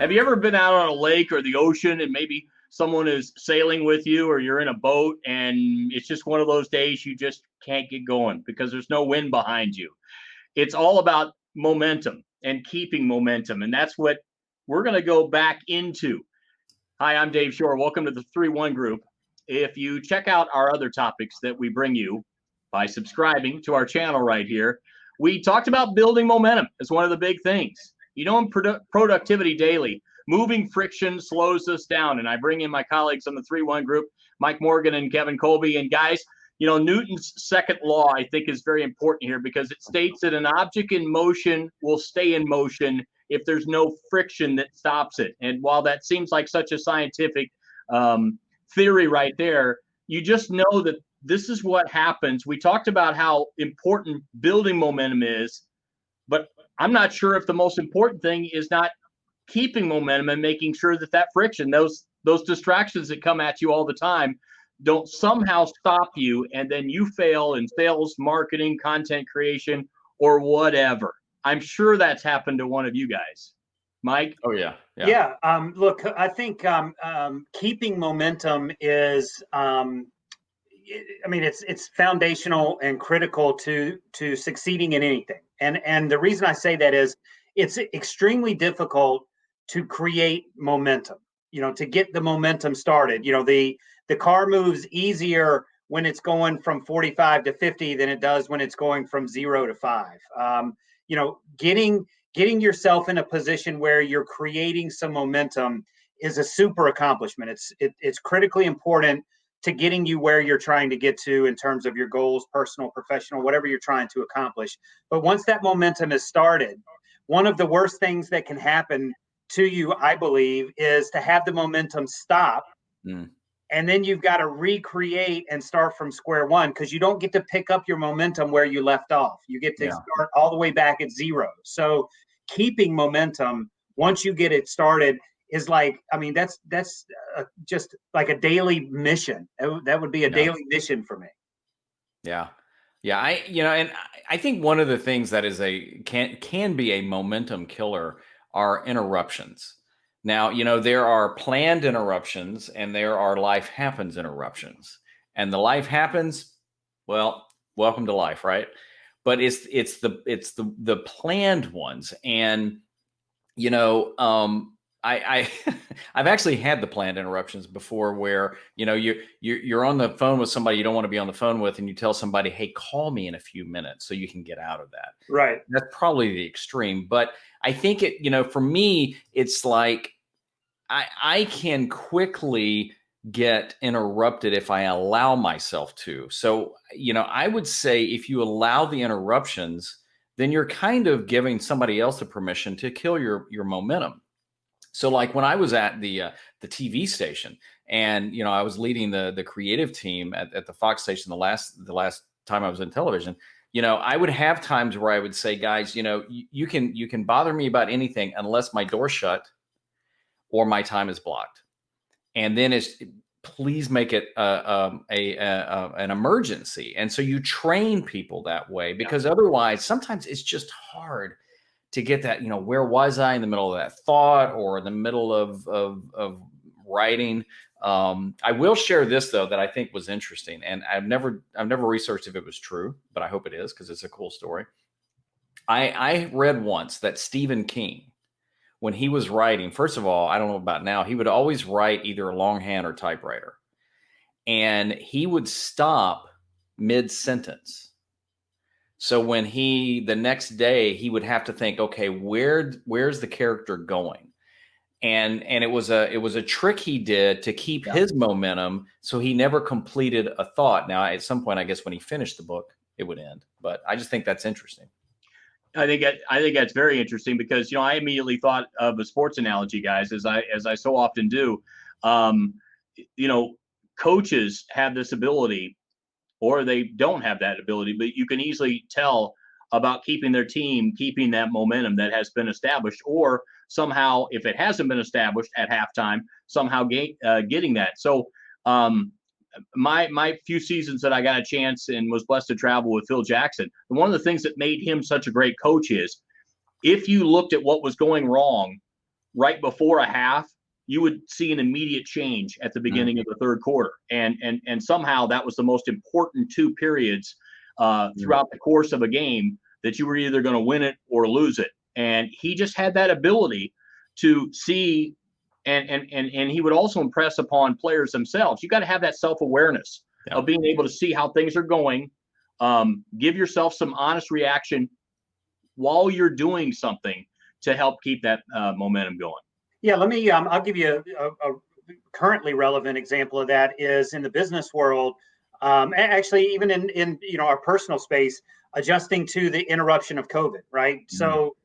Have you ever been out on a lake or the ocean and maybe someone is sailing with you or you're in a boat and it's just one of those days you just can't get going because there's no wind behind you? It's all about momentum and keeping momentum. And that's what we're going to go back into. Hi, I'm Dave Shore. Welcome to the 3-1 group. If you check out our other topics that we bring you by subscribing to our channel right here, we talked about building momentum as one of the big things. You know, in Productivity Daily, moving friction slows us down. And I bring in my colleagues on the 3-1 group, Mike Morgan and Kevin Kolbe. And guys, you know, Newton's second law, I think, is very important here because it states that an object in motion will stay in motion if there's no friction that stops it. And while that seems like such a scientific theory right there, you just know that this is what happens. We talked about how important building momentum is, but I'm not sure if the most important thing is not keeping momentum and making sure that that friction, those distractions that come at you all the time, don't somehow stop you and then you fail in sales, marketing, content creation, or whatever. I'm sure that's happened to one of you guys. Mike? Oh, yeah. Yeah. Look, I think keeping momentum is, it's foundational and critical to succeeding in anything. And the reason I say that is it's extremely difficult to create momentum, to get the momentum started. The car moves easier when it's going from 45 to 50 than it does when it's going from 0 to 5. Getting yourself in a position where you're creating some momentum is a super accomplishment. It's critically important to getting you where you're trying to get to in terms of your goals, personal, professional, whatever you're trying to accomplish. But once that momentum is started, one of the worst things that can happen to you, I believe, is to have the momentum stop. And then you've got to recreate and start from square one because you don't get to pick up your momentum where you left off. You get to start all the way back at 0. So keeping momentum once you get it started is that's just like a daily mission. That would be a daily mission for me. Yeah. I think one of the things that is can be a momentum killer are interruptions. Now, there are planned interruptions and there are life happens interruptions. And the life happens, well, welcome to life, right? But it's the planned ones. And I've actually had the planned interruptions before where, you're on the phone with somebody you don't want to be on the phone with and you tell somebody, hey, call me in a few minutes so you can get out of that. Right. That's probably the extreme. But I think for me, it's like I can quickly get interrupted if I allow myself to. So, I would say if you allow the interruptions, then you're kind of giving somebody else the permission to kill your momentum. So like when I was at the TV station and, I was leading the creative team at the Fox station the last time I was in television, I would have times where I would say, guys, you can bother me about anything unless my door's shut or my time is blocked. And then please make it an emergency. And so you train people that way because otherwise sometimes it's just hard to get that, where was I in the middle of that thought or in the middle of writing. I will share this though, that I think was interesting. And I've never researched if it was true, but I hope it is because it's a cool story. I read once that Stephen King, when he was writing, first of all, I don't know about now, he would always write either a longhand or typewriter. And he would stop mid-sentence. So when the next day, he would have to think, okay, where's the character going? And it was a trick he did to keep his momentum so he never completed a thought. Now, at some point, I guess when he finished the book, it would end. But I just think that's interesting. I think that's very interesting because I immediately thought of a sports analogy, guys, as I so often do. Coaches have this ability, or they don't have that ability, but you can easily tell about keeping their team, keeping that momentum that has been established, or somehow, if it hasn't been established at halftime, somehow getting that. So my few seasons that I got a chance and was blessed to travel with Phil Jackson, and one of the things that made him such a great coach is if you looked at what was going wrong right before a half, you would see an immediate change at the beginning of the third quarter. And somehow that was the most important 2 periods throughout the course of a game, that you were either going to win it or lose it. And he just had that ability to see, and he would also impress upon players themselves. You got to have that self-awareness of being able to see how things are going. Give yourself some honest reaction while you're doing something to help keep that momentum going. Yeah, let me, I'll give you a currently relevant example of that is in the business world. Actually, even in our personal space, adjusting to the interruption of COVID, right? So,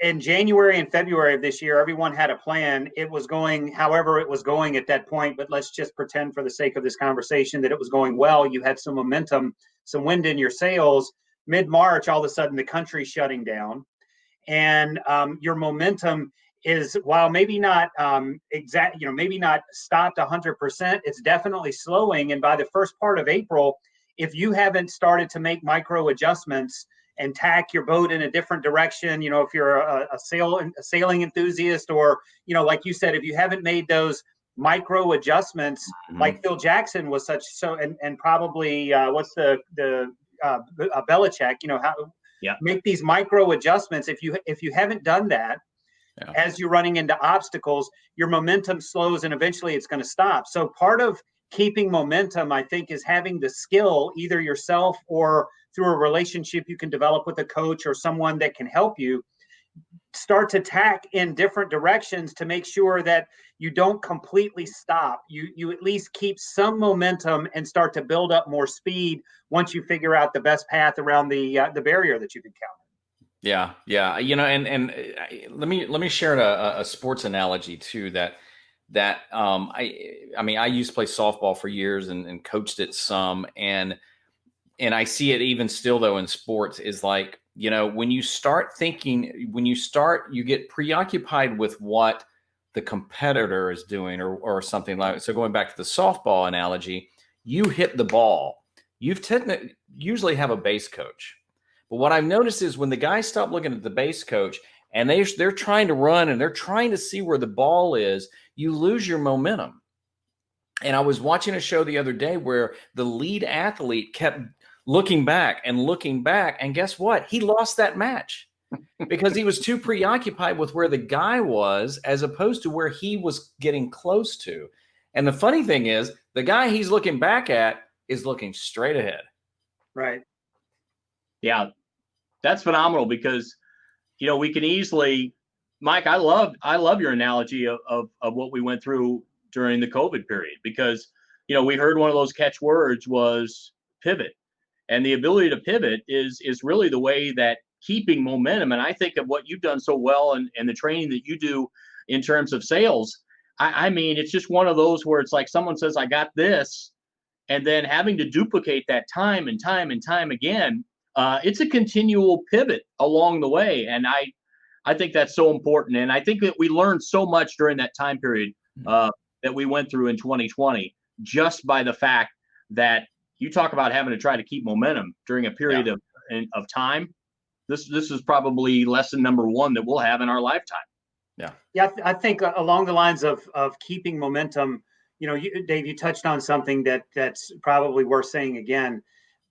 in January and February of this year, everyone had a plan. It was going however it was going at that point, but let's just pretend for the sake of this conversation that it was going well. You had some momentum, some wind in your sails. Mid-March, all of a sudden the country's shutting down, and your momentum is, while maybe not maybe not stopped 100%, it's definitely slowing. And by the first part of April, if you haven't started to make micro adjustments and tack your boat in a different direction, if you're a sailing enthusiast, or, like you said, if you haven't made those micro adjustments, like Phil Jackson was and probably what's the Belichick, make these micro adjustments. If you haven't done that, as you're running into obstacles, your momentum slows and eventually it's going to stop. So part of keeping momentum, I think, is having the skill, either yourself or through a relationship you can develop with a coach or someone that can help you, start to tack in different directions to make sure that you don't completely stop. You at least keep some momentum and start to build up more speed once you figure out the best path around the barrier that you've encountered. Yeah. And let me share a sports analogy too. I used to play softball for years and coached it some, and I see it even still though in sports is like, when you get preoccupied with what the competitor is doing or something like. So going back to the softball analogy, you hit the ball. Usually have a base coach. But what I've noticed is when the guys stop looking at the base coach and they're trying to run and they're trying to see where the ball is, you lose your momentum. And I was watching a show the other day where the lead athlete kept looking back, and guess what? He lost that match because he was too preoccupied with where the guy was as opposed to where he was getting close to. And the funny thing is, the guy he's looking back at is looking straight ahead. Right. Yeah. That's phenomenal because, we can easily, Mike, I love your analogy of what we went through during the COVID period, because, we heard one of those catchwords was pivot, and the ability to pivot is really the way that keeping momentum. And I think of what you've done so well and the training that you do in terms of sales. I mean, it's just one of those where it's like someone says, I got this, and then having to duplicate that time and time and time again. It's a continual pivot along the way. And I think that's so important. And I think that we learned so much during that time period that we went through in 2020, just by the fact that you talk about having to try to keep momentum during a period of time. This is probably lesson number one that we'll have in our lifetime. Yeah. I think along the lines of keeping momentum, Dave, you touched on something that's probably worth saying again.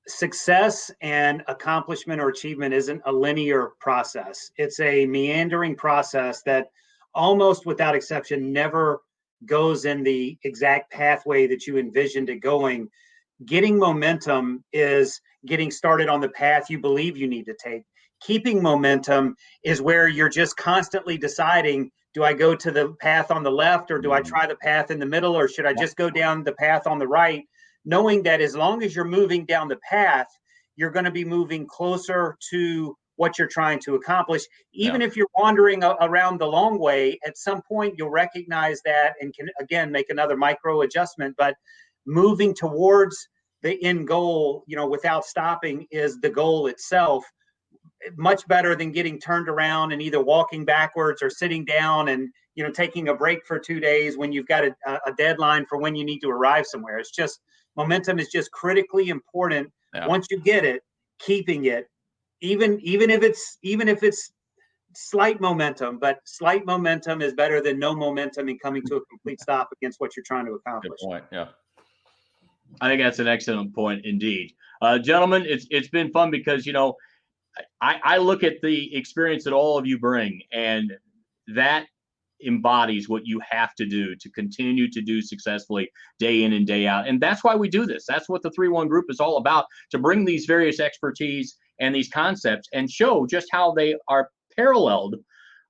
Success and accomplishment or achievement isn't a linear process. It's a meandering process that almost without exception never goes in the exact pathway that you envisioned it going. Getting momentum is getting started on the path you believe you need to take. Keeping momentum is where you're just constantly deciding, do I go to the path on the left, or do I try the path in the middle, or should I just go down the path on the right? Knowing that as long as you're moving down the path, you're going to be moving closer to what you're trying to accomplish. Even if you're wandering around the long way, at some point you'll recognize that and can, again, make another micro adjustment. But moving towards the end goal, without stopping, is the goal itself. Much better than getting turned around and either walking backwards or sitting down and, taking a break for 2 days when you've got a deadline for when you need to arrive somewhere. It's just, momentum is just critically important. Once you get it, keeping it, even if it's slight momentum, but slight momentum is better than no momentum and coming to a complete stop against what you're trying to Good accomplish. point. Yeah. I think that's an excellent point indeed. Gentlemen, it's been fun because, you know, I look at the experience that all of you bring, and that embodies what you have to do to continue to do successfully day in and day out. And that's why we do this. That's what the 3-1 group is all about, to bring these various expertise and these concepts and show just how they are paralleled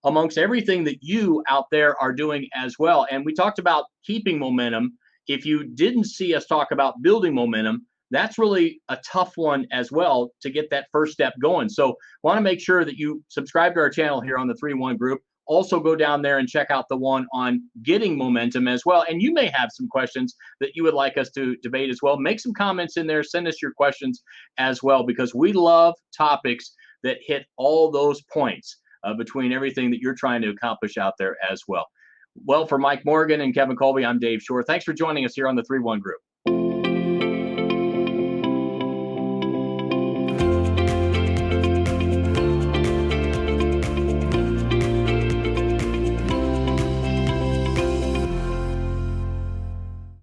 amongst everything that you out there are doing as well. And we talked about keeping momentum. If you didn't see us talk about building momentum, that's really a tough one as well to get that first step going. So want to make sure that you subscribe to our channel here on the 3-1 group. Also go down there and check out the one on getting momentum as well. And you may have some questions that you would like us to debate as well. Make some comments in there. Send us your questions as well, because we love topics that hit all those points between everything that you're trying to accomplish out there as well. Well, for Mike Morgan and Kevin Kolbe, I'm Dave Shore. Thanks for joining us here on the 3-1 group.